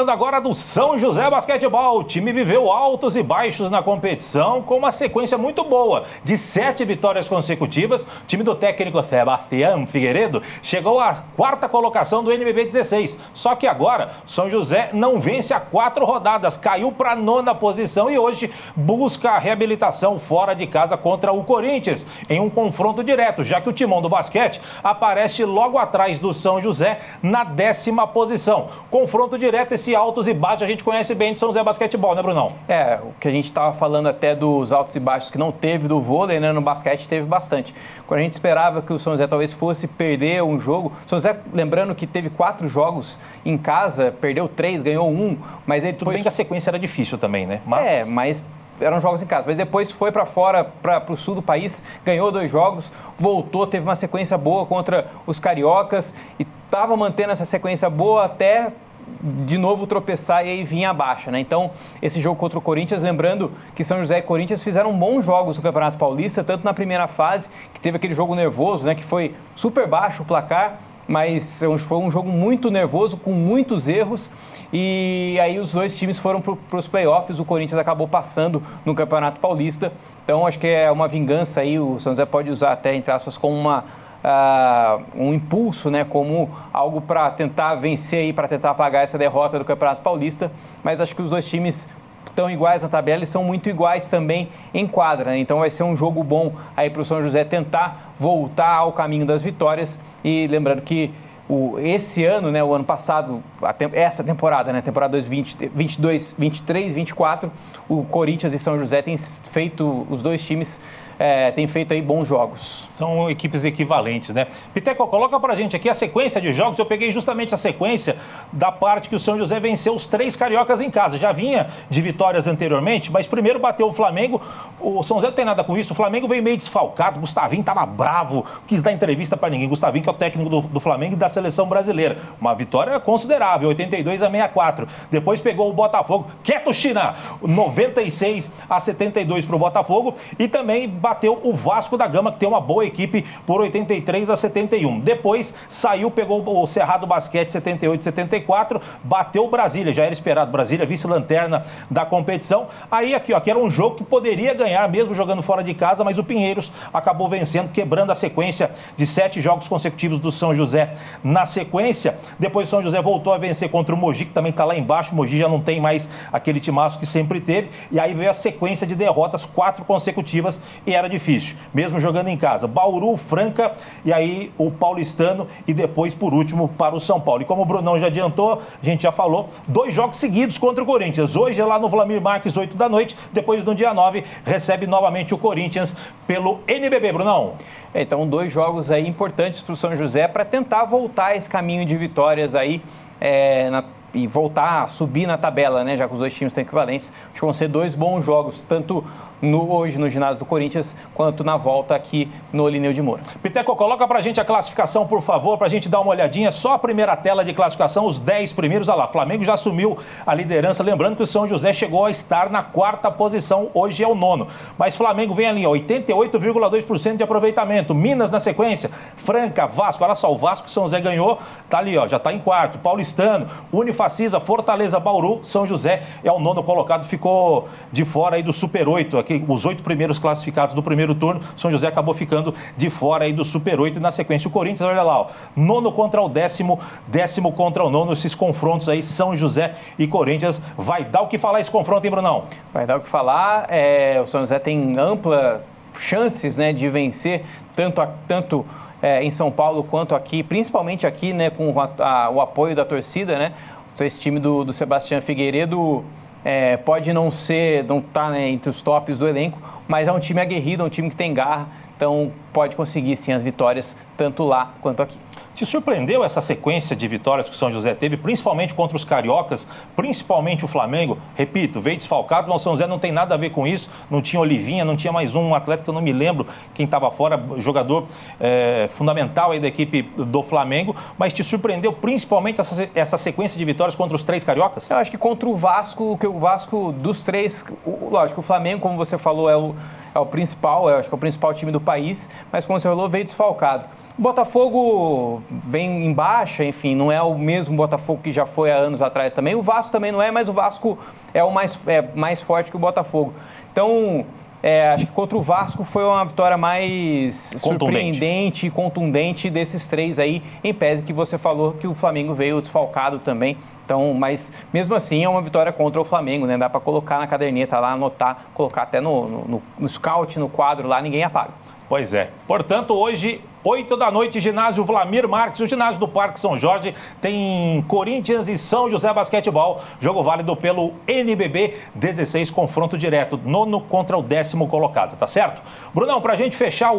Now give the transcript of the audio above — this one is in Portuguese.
falando agora do São José Basquetebol. O time viveu altos e baixos na competição com uma sequência muito boa de 7 vitórias consecutivas. O time do técnico Sebastião Figueiredo chegou à 4ª colocação do NBB 16. Só que agora, São José não vence há 4 rodadas, caiu para a 9ª posição e hoje busca a reabilitação fora de casa contra o Corinthians, em um confronto direto, já que o timão do basquete aparece logo atrás do São José na 10ª posição. Confronto direto, esse altos e baixos a gente conhece bem de São José Basquetebol, né, Brunão? O que a gente estava falando até dos altos e baixos que não teve do vôlei, né, no basquete teve bastante. Quando a gente esperava que o São José talvez fosse perder um jogo, o São José, lembrando que teve 4 jogos em casa, perdeu 3, ganhou 1, mas ele Tudo bem que a sequência era difícil também, né? Mas eram jogos em casa, mas depois foi para fora, para o sul do país, ganhou 2 jogos, voltou, teve uma sequência boa contra os cariocas e estava mantendo essa sequência boa até de novo tropeçar e aí vinha a baixa, né? Então, esse jogo contra o Corinthians, lembrando que São José e Corinthians fizeram bons jogos no Campeonato Paulista, tanto na primeira fase, que teve aquele jogo nervoso, né, que foi super baixo o placar, mas foi um jogo muito nervoso, com muitos erros, e aí os dois times foram para os playoffs, o Corinthians acabou passando no Campeonato Paulista, então acho que é uma vingança aí, o São José pode usar até, entre aspas, como um impulso, né, como algo para tentar vencer, para tentar apagar essa derrota do Campeonato Paulista, mas acho que os dois times estão iguais na tabela e são muito iguais também em quadra, né? Então vai ser um jogo bom aí para o São José tentar voltar ao caminho das vitórias e lembrando que esse ano, né, o ano passado, essa temporada, né, temporada 2022, 23, 24, o Corinthians e São José têm feito, os dois times têm feito aí bons jogos. São equipes equivalentes, né? Piteco, coloca pra gente aqui a sequência de jogos. Eu peguei justamente a sequência da parte que o São José venceu os 3 cariocas em casa. Já vinha de vitórias anteriormente, mas primeiro bateu o Flamengo. O São José não tem nada com isso. O Flamengo veio meio desfalcado. Gustavinho tava bravo, quis dar entrevista pra ninguém. Gustavinho, que é o técnico do Flamengo e da seleção brasileira. Uma vitória considerável, 82-64. Depois pegou o Botafogo. Quieto, China! 96-72 pro Botafogo. E também bateu o Vasco da Gama, que tem uma boa equipe, por 83-71. Depois saiu, pegou o Cerrado Basquete 78-74, bateu o Brasília, já era esperado, Brasília vice-lanterna da competição. Aí aqui era um jogo que poderia ganhar, mesmo jogando fora de casa, mas o Pinheiros acabou vencendo, quebrando a sequência de 7 jogos consecutivos do São José na sequência. Depois o São José voltou a vencer contra o Mogi, que também está lá embaixo. O Mogi já não tem mais aquele timaço que sempre teve. E aí veio a sequência de derrotas, 4 consecutivas, e era difícil, mesmo jogando em casa. Bauru, Franca e aí o Paulistano e depois, por último, para o São Paulo. E como o Brunão já adiantou, a gente já falou, 2 jogos seguidos contra o Corinthians. Hoje é lá no Vlamir Marques, 8 da noite. Depois, no dia 9, recebe novamente o Corinthians pelo NBB, Brunão. Então, 2 jogos aí importantes para o São José para tentar voltar esse caminho de vitórias aí e voltar a subir na tabela, né? Já que os dois times estão equivalentes. Acho que vão ser 2 bons jogos, tanto hoje no ginásio do Corinthians, quanto na volta aqui no Olineu de Moura. Piteco, coloca pra gente a classificação, por favor, pra gente dar uma olhadinha, só a primeira tela de classificação, os 10 primeiros, olha lá, Flamengo já assumiu a liderança, lembrando que o São José chegou a estar na 4ª posição, hoje é o 9º, mas Flamengo vem ali, 88,2% de aproveitamento, Minas na sequência, Franca, Vasco, olha só, o Vasco que o São José ganhou, tá ali, já tá em 4º, Paulistano, Unifacisa, Fortaleza, Bauru, São José é o 9º colocado, ficou de fora aí do Super 8, aqui, os 8 primeiros classificados do primeiro turno, São José acabou ficando de fora aí do Super 8 e na sequência o Corinthians, olha lá, 9º contra o 10º, 10º contra o 9º, esses confrontos aí, São José e Corinthians, vai dar o que falar esse confronto, hein, Brunão? Vai dar o que falar, o São José tem ampla chances, né, de vencer, tanto em São Paulo quanto aqui, principalmente aqui, né, com o apoio da torcida, né, esse time do Sebastião Figueiredo pode não estar, né, entre os tops do elenco, mas é um time aguerrido, é um time que tem garra, então pode conseguir sim as vitórias, tanto lá quanto aqui. Te surpreendeu essa sequência de vitórias que o São José teve, principalmente contra os cariocas, principalmente o Flamengo? Repito, veio desfalcado, mas o São José não tem nada a ver com isso, não tinha Olivinha, não tinha mais um atleta que eu não me lembro quem estava fora, jogador fundamental aí da equipe do Flamengo, mas te surpreendeu principalmente essa sequência de vitórias contra os 3 cariocas? Eu acho que contra o Vasco, dos 3, lógico, o Flamengo, como você falou, é é o principal, eu acho que é o principal time do país, mas como você falou, veio desfalcado. O Botafogo vem em baixa, enfim, não é o mesmo Botafogo que já foi há anos atrás também. O Vasco também não é, mas o Vasco é mais forte que o Botafogo. Então, acho que contra o Vasco foi uma vitória mais surpreendente e contundente desses três aí, em pese que você falou que o Flamengo veio desfalcado também. Então, mas mesmo assim é uma vitória contra o Flamengo, né? Dá para colocar na caderneta lá, anotar, colocar até no scout, no quadro lá, ninguém apaga. Pois é. Portanto, hoje, 8 da noite, ginásio Vlamir Marques, o ginásio do Parque São Jorge, tem Corinthians e São José Basquetebol, jogo válido pelo NBB 16, confronto direto, 9º contra o 10º colocado, tá certo? Brunão, pra gente fechar o